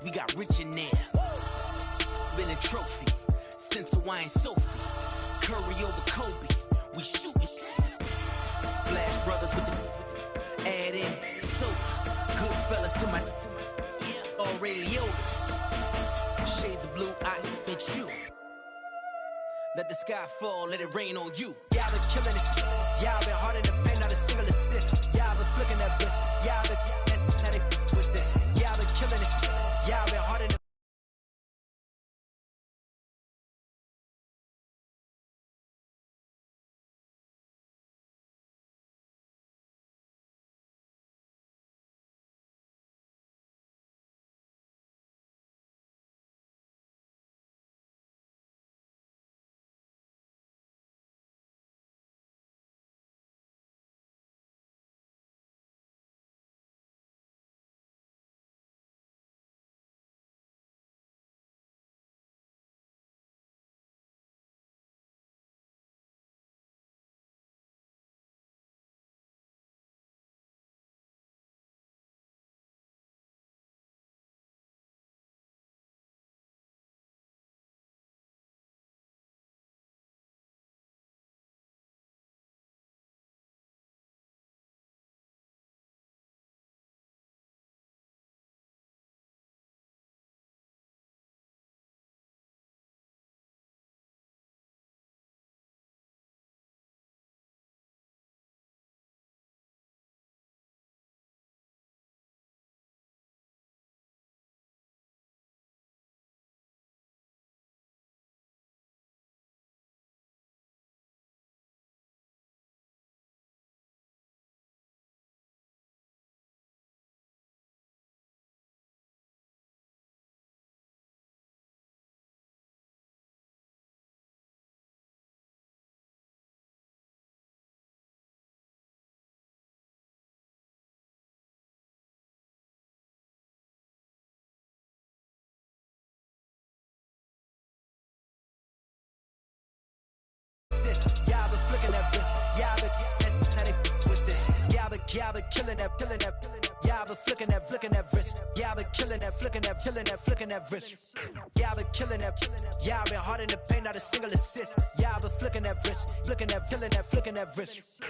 We got rich in there. Been a trophy since Hawaiian Sophie. Curry over Kobe. We shootin'. Splash Brothers with the add in soda. Good fellas to my Ray Liotas. Shades of blue, I bet you. Let the sky fall, let it rain on you. Y'all been killing this. Y'all been hard in the paint, not a single assist. Y'all been flicking that wrist. Y'all been now they with this. Y'all been killing this. Y'all been hard in the y'all been killing that, y'all been flicking that wrist. Y'all been killing that, flicking that wrist. Y'all been killing that, y'all been hard in the paint, not a single assist. Y'all been flicking that wrist, flicking that wrist.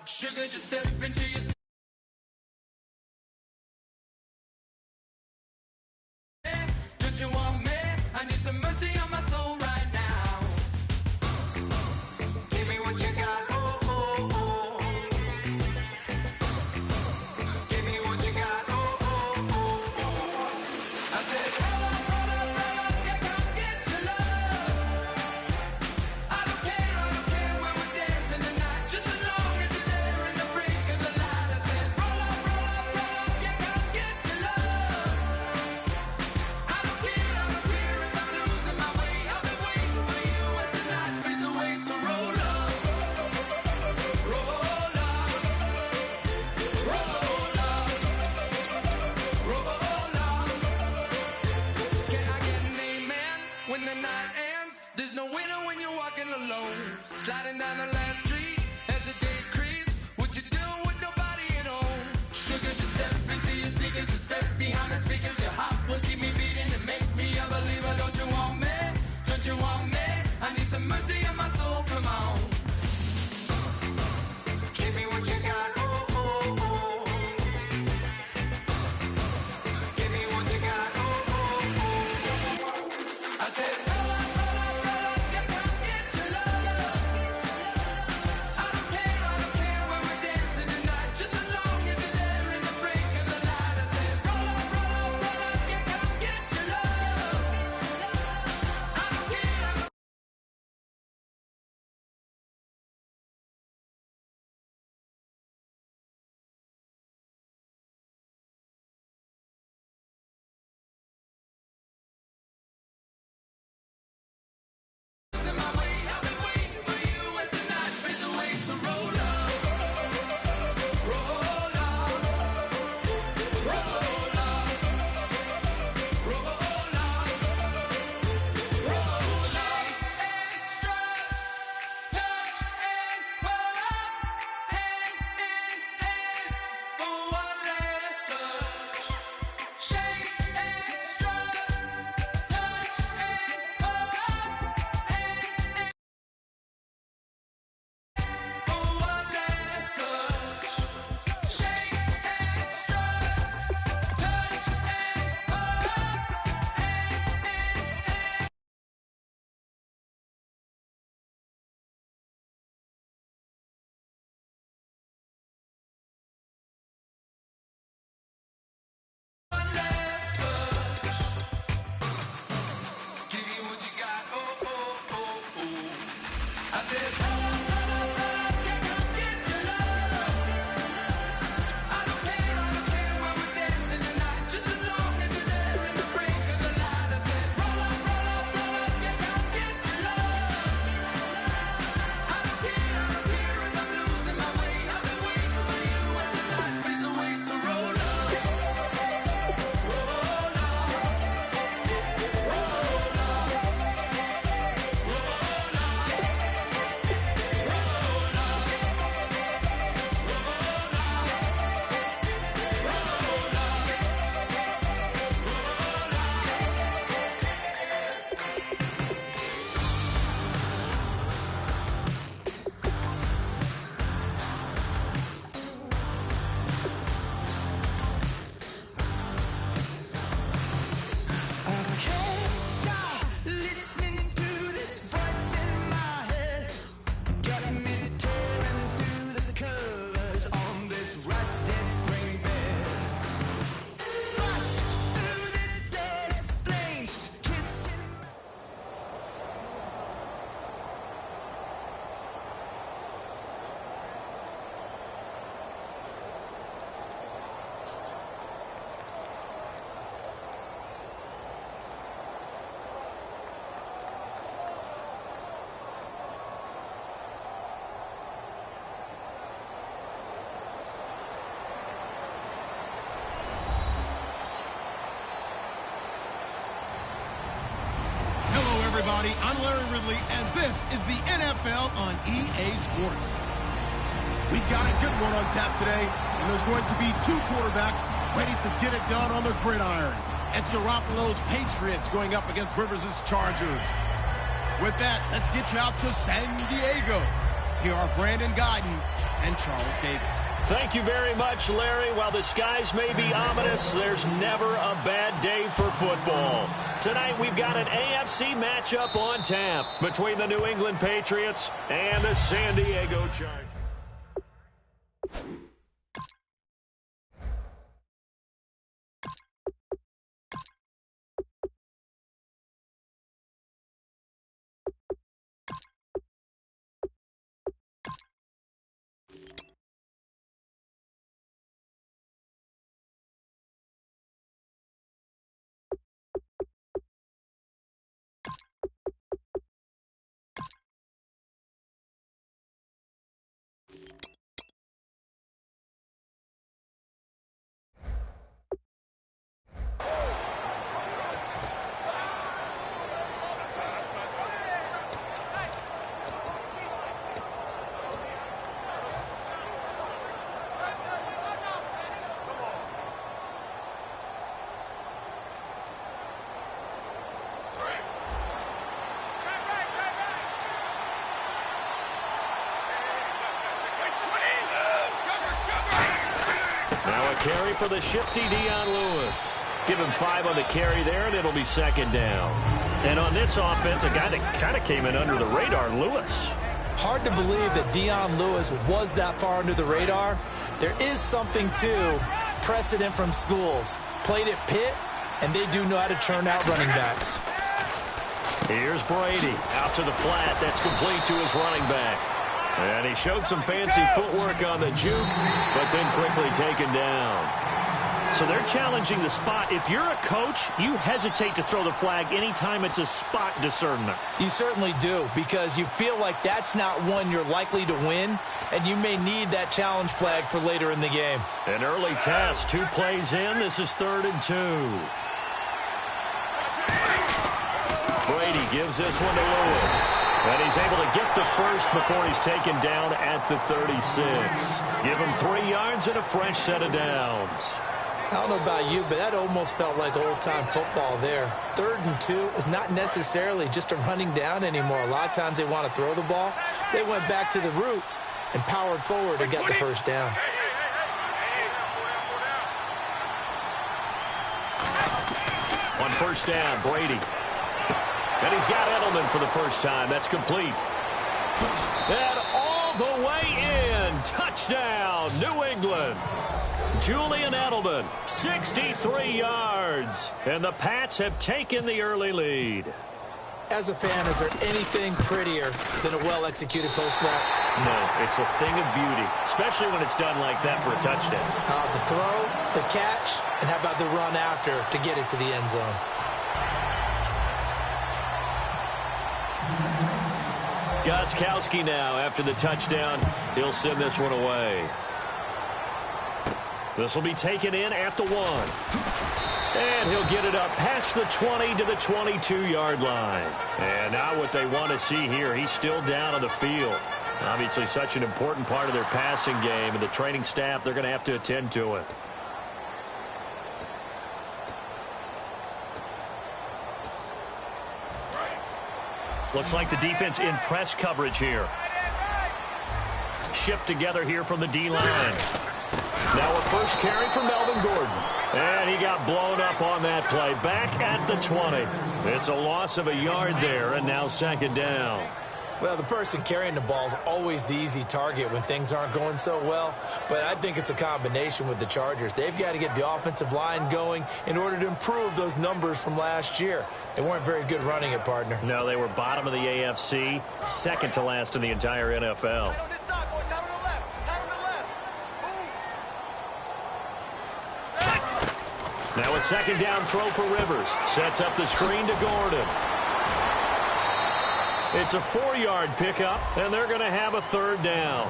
Sugar, just step into your don't you want me? I need some mercy on my soul right now. Give me what you got, oh, oh, oh. Give me what you got, oh, oh, oh. I said, roll up, yeah, come get your love. I don't care when we're dancing tonight, just as long as you're there in the break of the light. I said, roll up, yeah, come get your love. I don't care if I'm losing my way. I've been waiting for you as the night fades away. So roll up, roll up, roll up, roll up. Can I get an amen when the night ends? There's no winner when you're walking alone, sliding down the last street as the day creeps. What you doing with nobody at home? Sugar, just step into your sneakers and step behind the speakers. Your heart will keep me beating and make me a believer. Don't you want me? Don't you want me? I need some mercy on my soul. Come on. Give me what you got. Oh, oh, oh. Give me what you got. Oh, oh, oh. I said, roll up, yeah, come get your love. I don't care when we're dancing tonight, just as long as you're there in the break of the light. I said, roll up, yeah, come get your love. I don't care. everybody. I'm Larry Ridley, and this is the NFL on EA Sports. We've got a good one on tap today, and there's going to be two quarterbacks ready to get it done on the gridiron. It's Garoppolo's Patriots going up against Rivers' Chargers. With that, let's get you out to San Diego. Here are Brandon Guyton and Charles Davis. Thank you very much, Larry. While the skies may be ominous, there's never a bad day for football. Tonight, we've got an AFC matchup on tap between the New England Patriots and the San Diego Chargers. Now a carry for the shifty Dion Lewis. Give him 5 on the carry there, and it'll be second down. And on this offense, a guy that kind of came in under the radar, Lewis. Hard to believe that Dion Lewis was that far under the radar. There is something to precedent from schools. Played at Pitt, and they do know how to churn out running backs. Here's Brady out to the flat. That's complete to his running back. And he showed some fancy footwork on the juke, but then quickly taken down. So they're challenging the spot. If you're a coach, you hesitate to throw the flag anytime it's a spot discernment. You certainly do, because you feel like that's not one you're likely to win, and you may need that challenge flag for later in the game. An early test, 2 plays in. This is 3rd and 2. Brady gives this one to Lewis. And he's able to get the first before he's taken down at the 36. Give him 3 yards and a fresh set of downs. I don't know about you, but that almost felt like old-time football there. 3rd and 2 is not necessarily just a running down anymore. A lot of times they want to throw the ball. They went back to the roots and powered forward and got the first down. On first down, Brady. And he's got Edelman for the first time. That's complete. And all the way in. Touchdown, New England. Julian Edelman, 63 yards. And the Pats have taken the early lead. As a fan, is there anything prettier than a well-executed post route? No, it's a thing of beauty, especially when it's done like that for a touchdown. The throw, the catch, and how about the run after to get it to the end zone? Gostkowski now after the touchdown. He'll send this one away. This will be taken in at the 1. And he'll get it up past the 20 to the 22-yard line. And now what they want to see here, he's still down on the field. Obviously such an important part of their passing game, and the training staff, they're going to have to attend to it. Looks like the defense in press coverage here. Shift together here from the D-line. Now a first carry for Melvin Gordon. And he got blown up on that play. Back at the 20. It's a loss of a yard there, and now second down. Well, the person carrying the ball is always the easy target when things aren't going so well. But I think it's a combination with the Chargers. They've got to get the offensive line going in order to improve those numbers from last year. They weren't very good running it, partner. No, they were bottom of the AFC, second to last in the entire NFL. Now a second down throw for Rivers. Sets up the screen to Gordon. It's a 4-yard pickup, and they're going to have a 3rd down.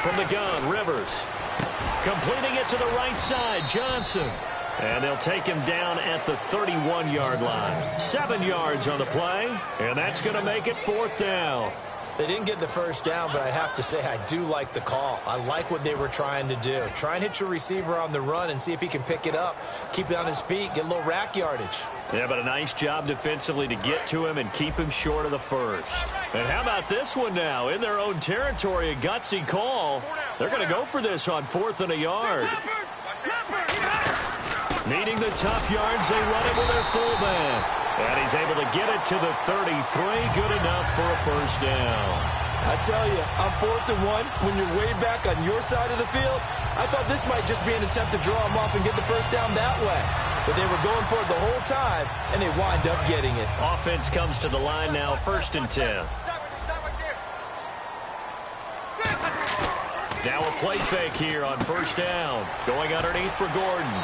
from the gun, Rivers. Completing it to the right side, Johnson. And they'll take him down at the 31-yard line. 7 yards on the play, and that's going to make it 4th down. They didn't get the first down, but I have to say I do like the call. I like what they were trying to do. Try and hit your receiver on the run and see if he can pick it up. Keep it on his feet, get a little rack yardage. Yeah, but a nice job defensively to get to him and keep him short of the first. And how about this one now? In their own territory, a gutsy call. They're going to go for this on 4th and a yard. Needing the tough yards, they run it with their fullback. And he's able to get it to the 33. Good enough for a first down. I tell you, on 4th and 1, when you're way back on your side of the field, I thought this might just be an attempt to draw him off and get the first down that way. But they were going for it the whole time, and they wind up getting it. Offense comes to the line now, 1st and 10. Now a play fake here on 1st down. Going underneath for Gordon.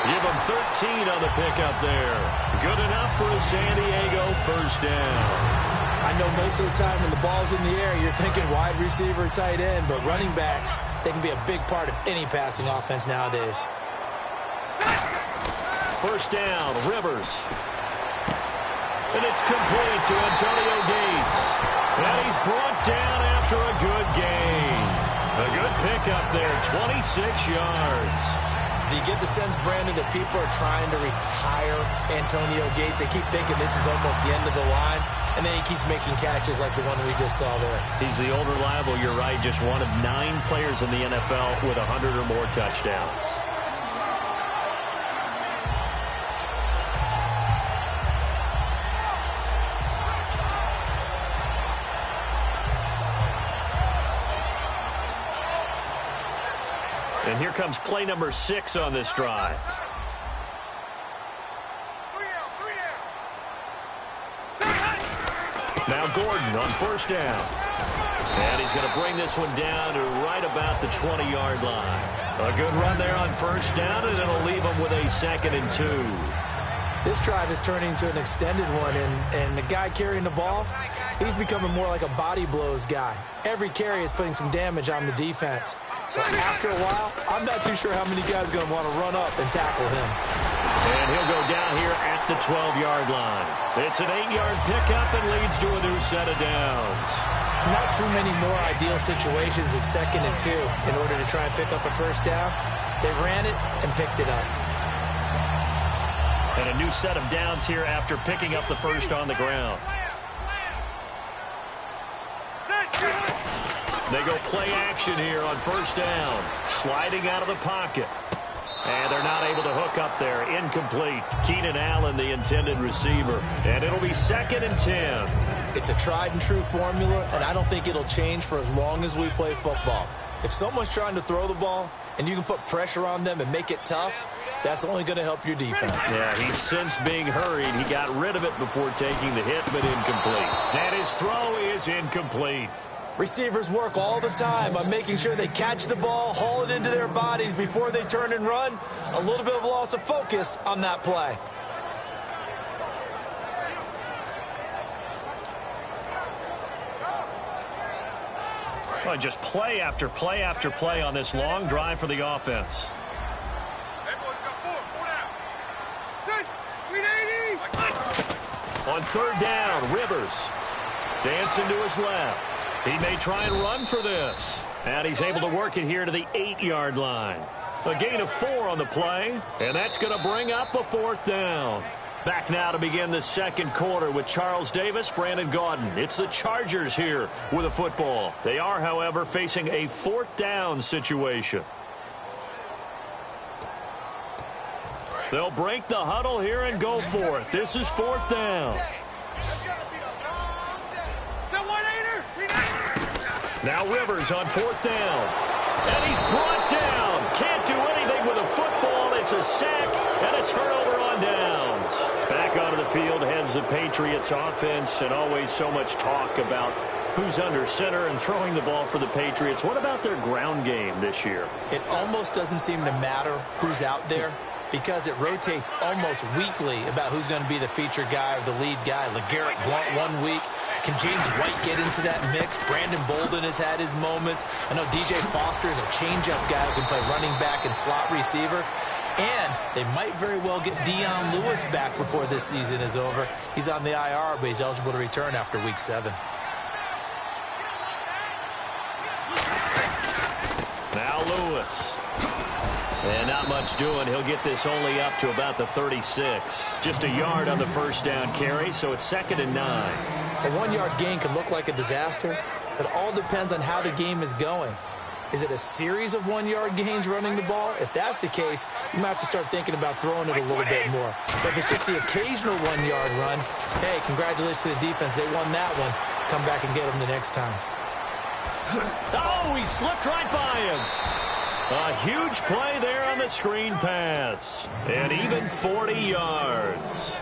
Give him 13 on the pickup there. Good enough for a San Diego first down. I know most of the time when the ball's in the air, you're thinking wide receiver, tight end, but running backs, they can be a big part of any passing offense nowadays. First down, Rivers. And it's complete to Antonio Gates. And he's brought down after a good gain. A good pickup there, 26 yards. Do you get the sense, Brandon, that people are trying to retire Antonio Gates? They keep thinking this is almost the end of the line, and then he keeps making catches like the one we just saw there. He's the old reliable, you're right, just one of 9 players in the NFL with 100 or more touchdowns. And here comes play number 6 on this drive. Now Gordon on first down. And he's going to bring this one down to right about the 20-yard line. A good run there on first down, and it'll leave him with a 2nd and 2. This drive is turning into an extended one, and the guy carrying the ball, he's becoming more like a body blows guy. Every carry is putting some damage on the defense. So after a while, I'm not too sure how many guys are going to want to run up and tackle him. And he'll go down here at the 12-yard line. It's an 8-yard pickup and leads to a new set of downs. Not too many more ideal situations at 2nd and 2 in order to try and pick up a first down. They ran it and picked it up. And a new set of downs here after picking up the first on the ground. They go play action here on first down. Sliding out of the pocket. And they're not able to hook up there. Incomplete. Keenan Allen, the intended receiver. And it'll be 2nd and 10. It's a tried and true formula, and I don't think it'll change for as long as we play football. If someone's trying to throw the ball and you can put pressure on them and make it tough, that's only going to help your defense. Yeah, he's since being hurried. He got rid of it before taking the hit, but incomplete. And his throw is incomplete. Receivers work all the time on making sure they catch the ball, haul it into their bodies before they turn and run. A little bit of loss of focus on that play. Well, just play after play after play on this long drive for the offense. On 3rd down, Rivers. Dancing to his left. He may try and run for this. And he's able to work it here to the 8-yard line. A gain of 4 on the play. And that's going to bring up a 4th down. Back now to begin the 2nd quarter with Charles Davis, Brandon Gaudin. It's the Chargers here with a football. They are, however, facing a 4th down situation. They'll break the huddle here and go for it. This is 4th down. Now Rivers on 4th down. And he's brought down. Can't do anything with a football. It's a sack and a turnover on downs. Back onto the field heads the Patriots offense, and always so much talk about who's under center and throwing the ball for the Patriots. What about their ground game this year? It almost doesn't seem to matter who's out there. because it rotates almost weekly about who's going to be the featured guy or the lead guy. LeGarrette Blount 1 week. Can James White get into that mix? Brandon Bolden has had his moments. I know DJ Foster is a change-up guy who can play running back and slot receiver. And they might very well get Dion Lewis back before this season is over. He's on the IR, but he's eligible to return after week 7. Now Lewis. And not much doing. He'll get this only up to about the 36. Just a yard on the first down carry, so it's 2nd and 9. A 1-yard gain can look like a disaster. It all depends on how the game is going. Is it a series of 1-yard gains running the ball? If that's the case, you might have to start thinking about throwing it a little bit more. But if it's just the occasional 1-yard run, hey, congratulations to the defense. They won that one. Come back and get them the next time. Oh, he slipped right by him. A huge play there on the screen pass. And even 40 yards.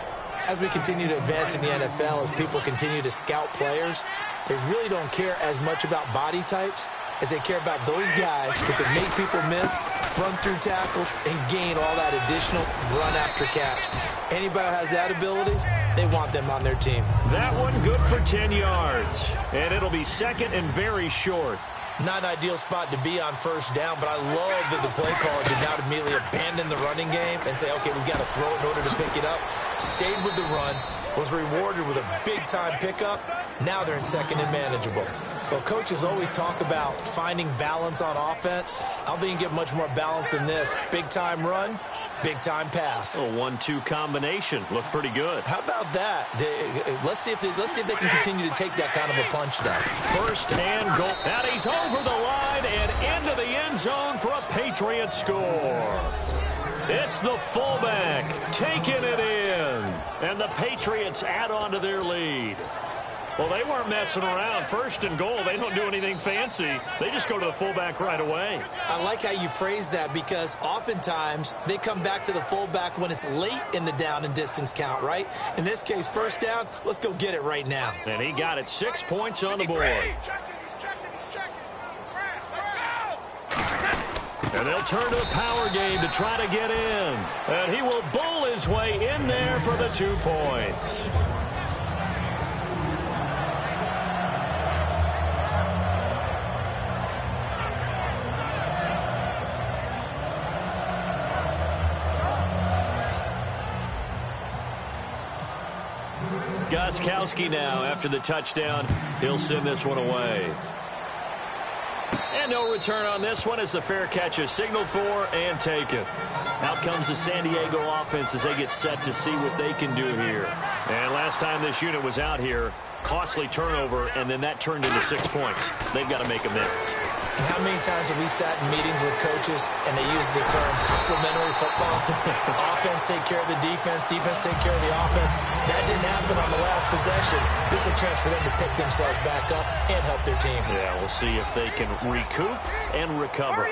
As we continue to advance in the NFL, as people continue to scout players, they really don't care as much about body types as they care about those guys who can make people miss, run through tackles, and gain all that additional run after catch. Anybody who has that ability, they want them on their team. That one good for 10 yards. And it'll be 2nd and very short. Not an ideal spot to be on first down, but I love that the play caller did not immediately abandon the running game and say, okay, we've got to throw it in order to pick it up. Stayed with the run, was rewarded with a big-time pickup. Now they're in 2nd and manageable. Well, coaches always talk about finding balance on offense. I don't think you can get much more balance than this. Big-time run, big-time pass. A 1-2 combination. Looked pretty good. How about that? Let's see if they can continue to take that kind of a punch, though. 1st and goal. And he's over the line and into the end zone for a Patriot score. It's the fullback taking it in. And the Patriots add on to their lead. Well, they weren't messing around. 1st and goal, they don't do anything fancy. They just go to the fullback right away. I like how you phrase that because oftentimes they come back to the fullback when it's late in the down and distance count, right? In this case, 1st down, let's go get it right now. And he got it. 6 points on the board. And they'll turn to the power game to try to get in. And he will bull his way in there for the 2 points. Gostkowski now after the touchdown. He'll send this one away. And no return on this one as the fair catch is signaled for and taken. Out comes the San Diego offense as they get set to see what they can do here. And last time this unit was out here, costly turnover, and then that turned into 6 points. They've got to make amends. And how many times have we sat in meetings with coaches and they use the term complementary football? Offense take care of the defense, defense take care of the offense. That didn't happen on the last possession. This is a chance for them to pick themselves back up and help their team. Yeah, we'll see if they can recoup and recover.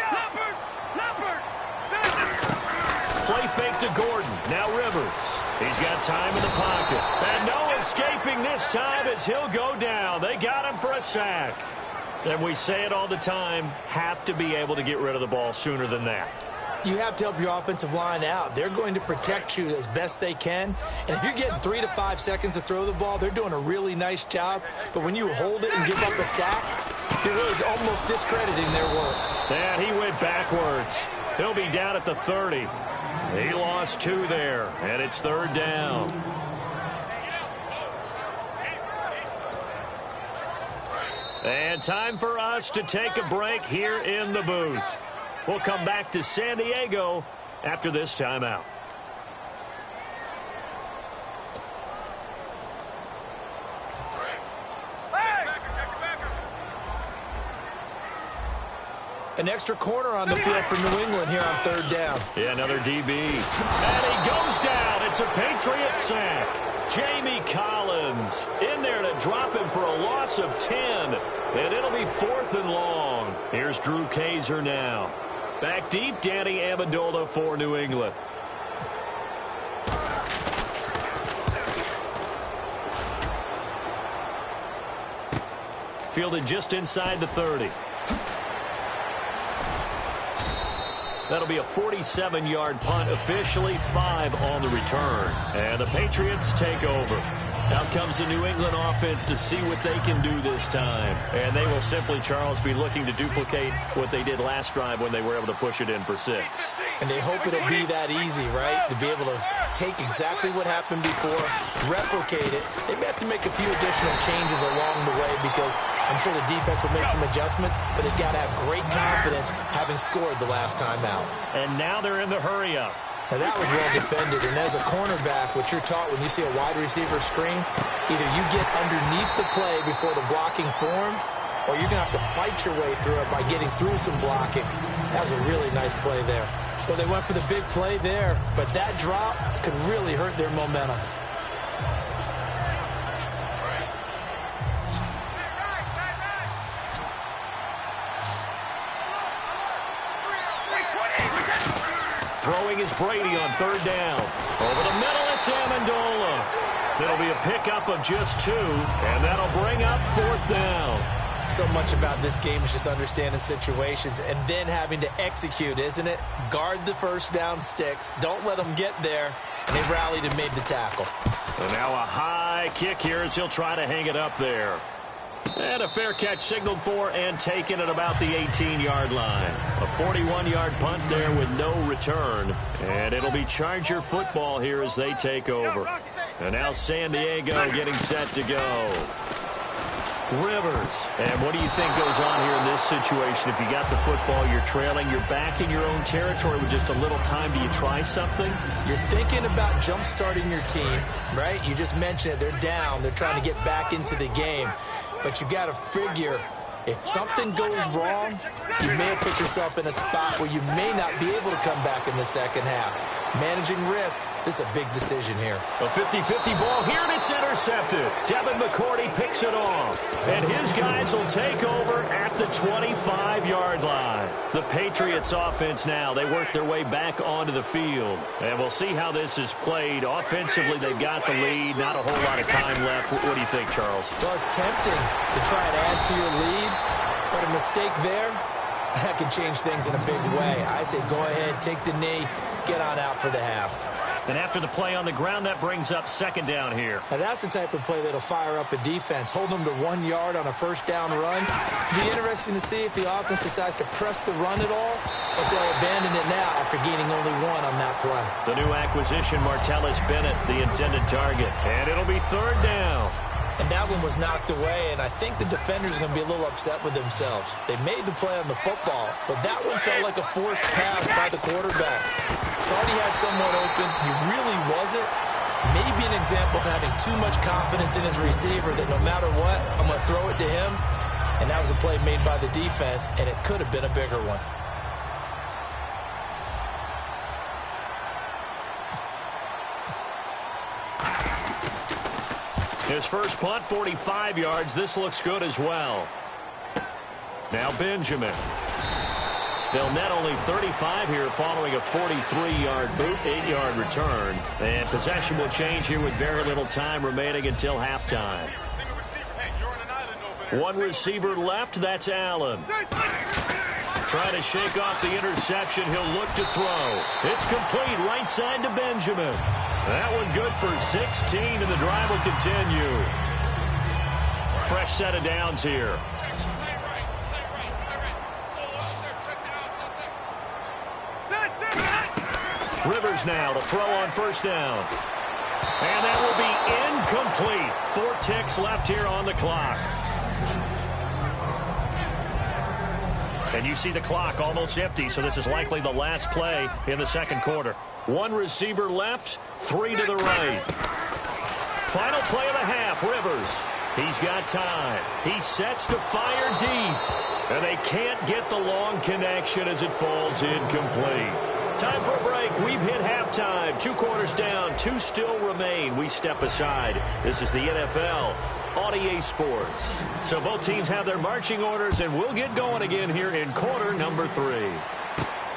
Play fake to Gordon. Now Rivers. He's got time in the pocket. And no escaping this time as he'll go down. They got him for a sack. And we say it all the time, have to be able to get rid of the ball sooner than that. You have to help your offensive line out. They're going to protect you as best they can. And if you're getting 3 to 5 seconds to throw the ball, they're doing a really nice job. But when you hold it and give up a sack, you're really almost discrediting their work. And he went backwards. He'll be down at the 30. He lost 2 there, and it's 3rd down. And time for us to take a break here in the booth. We'll come back to San Diego after this timeout. An extra corner on the field for New England here on 3rd down. Yeah, another DB. And he goes down. It's a Patriot sack. Jamie Collins in there to drop him for a loss of 10. And it'll be 4th and long. Here's Drew Kaiser now. Back deep, Danny Amendola for New England. Fielded just inside the 30. That'll be a 47-yard punt, officially 5 on the return. And the Patriots take over. Out comes the New England offense to see what they can do this time. And they will simply, Charles, be looking to duplicate what they did last drive when they were able to push it in for 6. And they hope it'll be that easy, right? To be able to take exactly what happened before, replicate it. They may have to make a few additional changes along the way because I'm sure the defense will make some adjustments, but they've got to have great confidence having scored the last time out. And now they're in the hurry-up. Now that was well defended, and as a cornerback, what you're taught when you see a wide receiver screen, either you get underneath the play before the blocking forms, or you're going to have to fight your way through it by getting through some blocking. That was a really nice play there. Well, they went for the big play there, but that drop could really hurt their momentum. Throwing is Brady on 3rd down. Over the middle, it's Amendola. It'll be a pickup of just 2, and that'll bring up 4th down. So much about this game is just understanding situations and then having to execute, isn't it? Guard the first down sticks. Don't let them get there. And they rallied and made the tackle. And now a high kick here as he'll try to hang it up there. And a fair catch signaled for and taken at about the 18-yard line. A 41-yard punt there with no return. And it'll be Charger football here as they take over. And now San Diego getting set to go. Rivers. And what do you think goes on here in this situation? If you got the football, you're trailing, you're back in your own territory with just a little time. Do you try something? You're thinking about jump-starting your team, right? You just mentioned it. They're down. They're trying to get back into the game. But you got to figure, if something goes wrong, you may have put yourself in a spot where you may not be able to come back in the second half. Managing risk, this is a big decision here. A 50-50 ball here, and it's intercepted. Devin McCourty picks it off. And his guys will take over at the 25-yard line. The Patriots offense now, they work their way back onto the field. And we'll see how this is played. Offensively, they've got the lead. Not a whole lot of time left. What do you think, Charles? Well, it's tempting to try and add to your lead, but a mistake there, that can change things in a big way. I say go ahead, take the knee, get on out for the half. And after the play on the ground, that brings up 2nd down here. Now that's the type of play that'll fire up a defense. Hold them to 1 yard on a first down run. It'll be interesting to see if the offense decides to press the run at all, or if they'll abandon it now after gaining only 1 on that play. The new acquisition, Martellus Bennett, the intended target. And it'll be 3rd down. And that one was knocked away, and I think the defenders are going to be a little upset with themselves. They made the play on the football, but that one felt like a forced pass by the quarterback. Thought he had someone open. He really wasn't. Maybe an example of having too much confidence in his receiver that no matter what, I'm going to throw it to him. And that was a play made by the defense, and it could have been a bigger one. His first punt, 45 yards. This looks good as well. Now Benjamin. They'll net only 35 here following a 43-yard boot, 8-yard return. And possession will change here with very little time remaining until halftime. 1 receiver left, that's Allen. Trying to shake off the interception, he'll look to throw. It's complete, right side to Benjamin. That one good for 16, and the drive will continue. Fresh set of downs here. Rivers now to throw on first down. And that will be incomplete. 4 ticks left here on the clock. And you see the clock almost empty, so this is likely the last play in the second quarter. 1 receiver left, 3 to the right. Final play of the half, Rivers. He's got time. He sets to fire deep. And they can't get the long connection as it falls incomplete. Time for a break. We've hit halftime. 2 quarters down, 2 still remain. We step aside. This is the NFL on EA Sports. So both teams have their marching orders, and we'll get going again here in quarter number 3.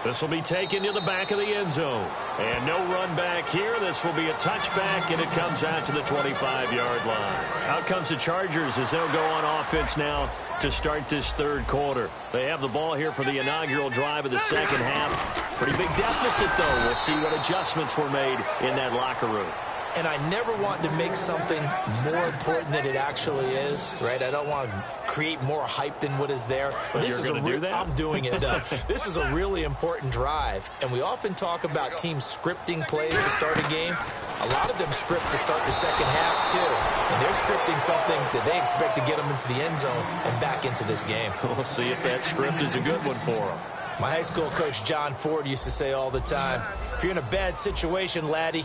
This will be taken to the back of the end zone. And no run back here. This will be a touchback, and it comes out to the 25-yard line. Out comes the Chargers as they'll go on offense now to start this third quarter. They have the ball here for the inaugural drive of the second half. Pretty big deficit, though. We'll see what adjustments were made in that locker room. And I never want to make something more important than it actually is, right? I don't want to create more hype than what is there. But this is I'm doing it. This is a really important drive. And we often talk about teams scripting plays to start a game. A lot of them script to start the second half, too. And they're scripting something that they expect to get them into the end zone and back into this game. We'll see if that script is a good one for them. My high school coach, John Ford, used to say all the time, if you're in a bad situation, laddie,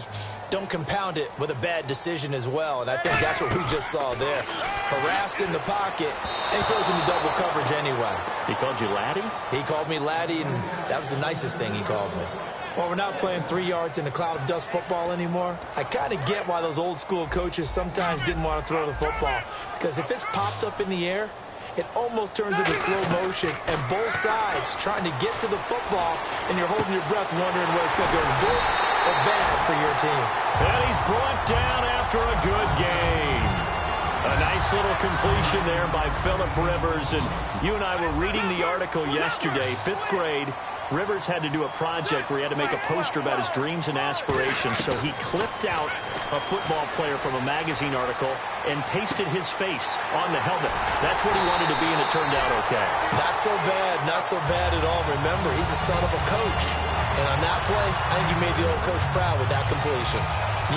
don't compound it with a bad decision as well. And I think that's what we just saw there. Harassed in the pocket, and he throws into double coverage anyway. He called you laddie? He called me laddie, and that was the nicest thing he called me. Well, we're not playing 3 yards in a cloud of dust football anymore. I kind of get why those old school coaches sometimes didn't want to throw the football. Because if it's popped up in the air, it almost turns into slow motion, and both sides trying to get to the football, and you're holding your breath wondering whether it's going to go good or bad for your team. And he's brought down after a good game. A nice little completion there by Phillip Rivers. And you and I were reading the article yesterday, 5th grade. Rivers had to do a project where he had to make a poster about his dreams and aspirations, so he clipped out a football player from a magazine article and pasted his face on the helmet. That's what he wanted to be, and it turned out okay. Not so bad at all. Remember, he's the son of a coach. And on that play, I think he made the old coach proud with that completion.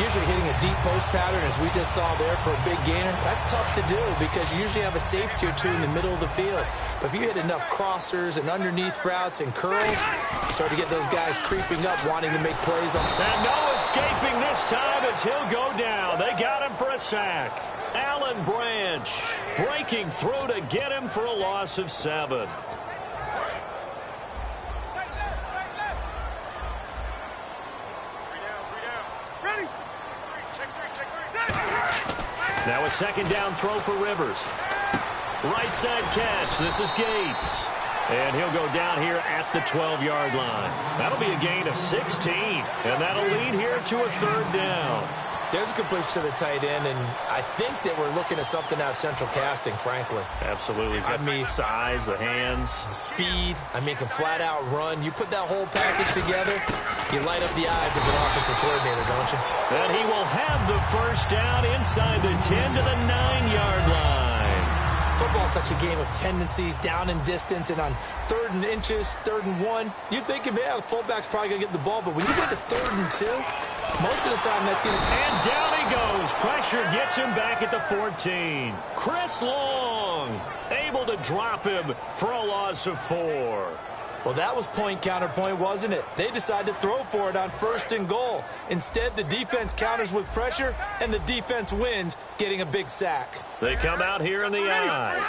Usually hitting a deep post pattern, as we just saw there for a big gainer, that's tough to do because you usually have a safety or two in the middle of the field. But if you hit enough crossers and underneath routes and curls, you start to get those guys creeping up, wanting to make plays on. And no escaping this time as he'll go down. They got him for a sack. Alan Branch breaking through to get him for a loss of 7. Now a second down throw for Rivers. Right side catch. This is Gates. And he'll go down here at the 12-yard line. That'll be a gain of 16. And that'll lead here to a 3rd down. There's a completion to the tight end, and I think that we're looking at something out of central casting, frankly. Absolutely. I mean, size, the hands. Speed. I mean, can flat out run. You put that whole package together, you light up the eyes of an offensive coordinator, don't you? And he will have the first down inside the 10 to the 9-yard line. Football's such a game of tendencies, down and distance, and on 3rd and inches, 3rd and 1, you're thinking, yeah, the fullback's probably going to get the ball, but when you get to 3rd and 2, most of the time that's either... And down he goes. Pressure gets him back at the 14. Chris Long able to drop him for a loss of 4. Well, that was point counterpoint, wasn't it? They decided to throw for it on 1st and goal. Instead, the defense counters with pressure, and the defense wins, getting a big sack. They come out here in the eye.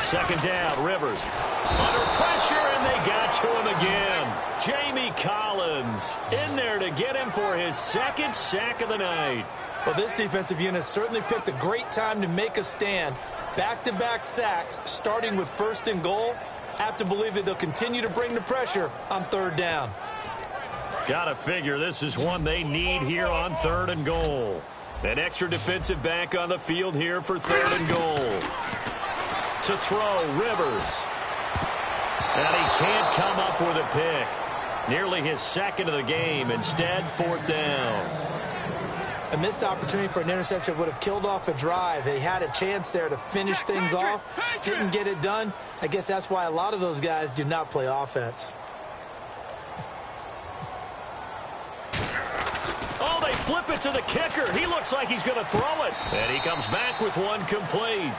Second down, Rivers. Under pressure, and they got to him again. Jamie Collins in there to get him for his 2nd sack of the night. Well, this defensive unit certainly picked a great time to make a stand. Back-to-back sacks, starting with 1st and goal. Have to believe that they'll continue to bring the pressure on 3rd down. Gotta figure this is one they need here on 3rd and goal. An extra defensive back on the field here for 3rd and goal. To throw, Rivers. And he can't come up with a pick. Nearly his 2nd of the game. Instead, 4th down. A missed opportunity for an interception would have killed off a drive. They had a chance there to finish things off. Didn't get it done. I guess that's why a lot of those guys do not play offense. Oh, they flip it to the kicker. He looks like he's going to throw it. And he comes back with one complete.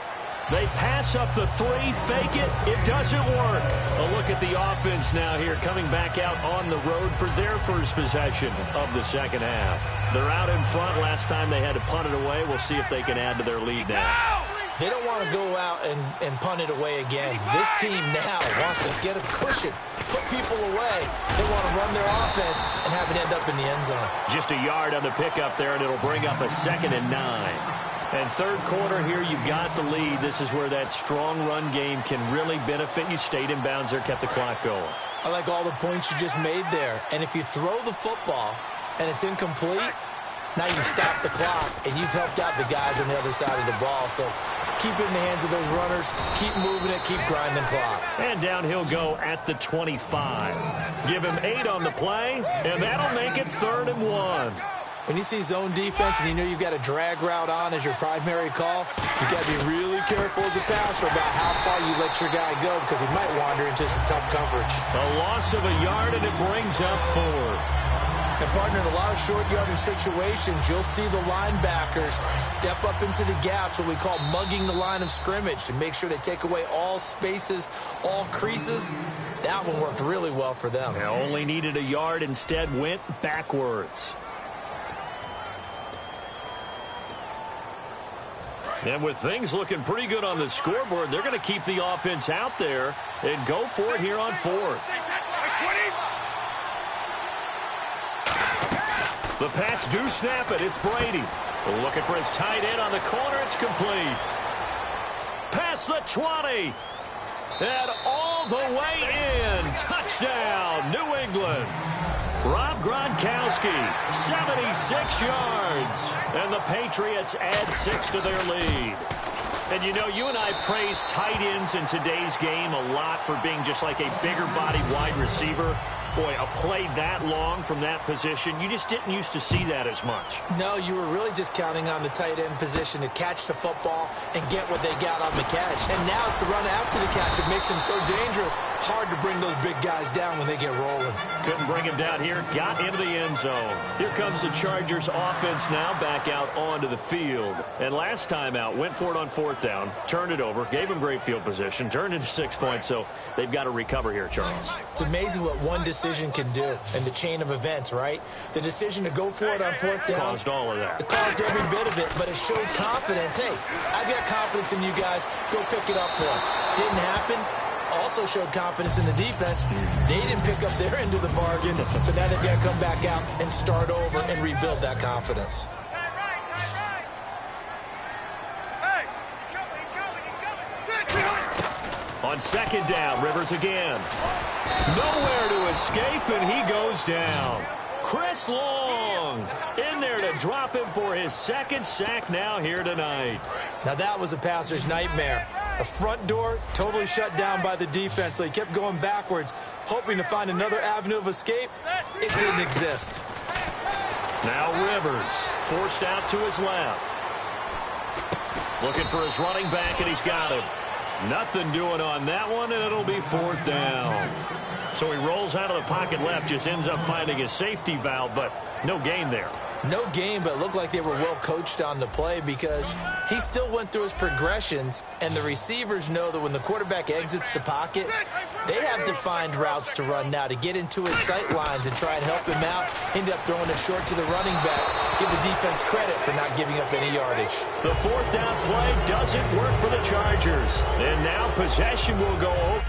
They pass up the 3, fake it. It doesn't work. A look at the offense now here coming back out on the road for their first possession of the second half. They're out in front. Last time they had to punt it away. We'll see if they can add to their lead now. They don't want to go out and punt it away again. This team now wants to get a cushion, put people away. They want to run their offense and have it end up in the end zone. Just a yard on the pickup there, and it'll bring up a 2nd and 9. And third quarter here, you've got the lead. This is where that strong run game can really benefit you. Stayed in bounds there, kept the clock going. I like all the points you just made there. And if you throw the football and it's incomplete, now you stop the clock, and you've helped out the guys on the other side of the ball. So keep it in the hands of those runners. Keep moving it. Keep grinding clock. And down he'll go at the 25. Give him 8 on the play, and that'll make it 3rd and 1. When you see zone defense and you know you've got a drag route on as your primary call, you've got to be really careful as a passer about how far you let your guy go because he might wander into some tough coverage. A loss of a yard, and it brings up 4th. And, partner, in a lot of short yardage situations, you'll see the linebackers step up into the gaps, what we call mugging the line of scrimmage, to make sure they take away all spaces, all creases. That one worked really well for them. They only needed a yard, instead went backwards. And with things looking pretty good on the scoreboard, they're going to keep the offense out there and go for it here on 4th. The Pats do snap it. It's Brady. Looking for his tight end on the corner. It's complete. Past the 20. And all the way in. Touchdown, New England. Rob Gronkowski, 76 yards. And the Patriots add 6 to their lead. And, you know, you and I praise tight ends in today's game a lot for being just like a bigger-bodied wide receiver. Boy, a play that long from that position, you just didn't used to see that as much. No, you were really just counting on the tight end position to catch the football and get what they got on the catch. And now it's the run after the catch that makes him so dangerous. Hard to bring those big guys down when they get rolling. Couldn't bring him down here. Got into the end zone. Here comes the Chargers offense now back out onto the field. And last time out, went for it on 4th down, turned it over, gave him great field position, turned into 6 points. So they've got to recover here, Charles. It's amazing what one decision can do in the chain of events, right? The decision to go for it on 4th down. Caused all of that. It caused every bit of it, but it showed confidence. Hey, I've got confidence in you guys. Go pick it up for them. Didn't happen. Also showed confidence in the defense. They didn't pick up their end of the bargain, so now they've got to come back out and start over and rebuild that confidence. On 2nd down, Rivers again. Nowhere to escape, and he goes down. Chris Long in there to drop him for his 2nd sack now here tonight. Now that was a passer's nightmare. The front door totally shut down by the defense, so he kept going backwards, hoping to find another avenue of escape. It didn't exist. Now Rivers forced out to his left. Looking for his running back, and he's got him. Nothing doing on that one, and it'll be 4th down. So he rolls out of the pocket left, just ends up finding a safety valve, but no gain there. No gain, but it looked like they were well coached on the play because he still went through his progressions, and the receivers know that when the quarterback exits the pocket, they have defined routes to run now to get into his sight lines and try and help him out. End up throwing it short to the running back. Give the defense credit for not giving up any yardage. The 4th down play doesn't work for the Chargers. And now possession will go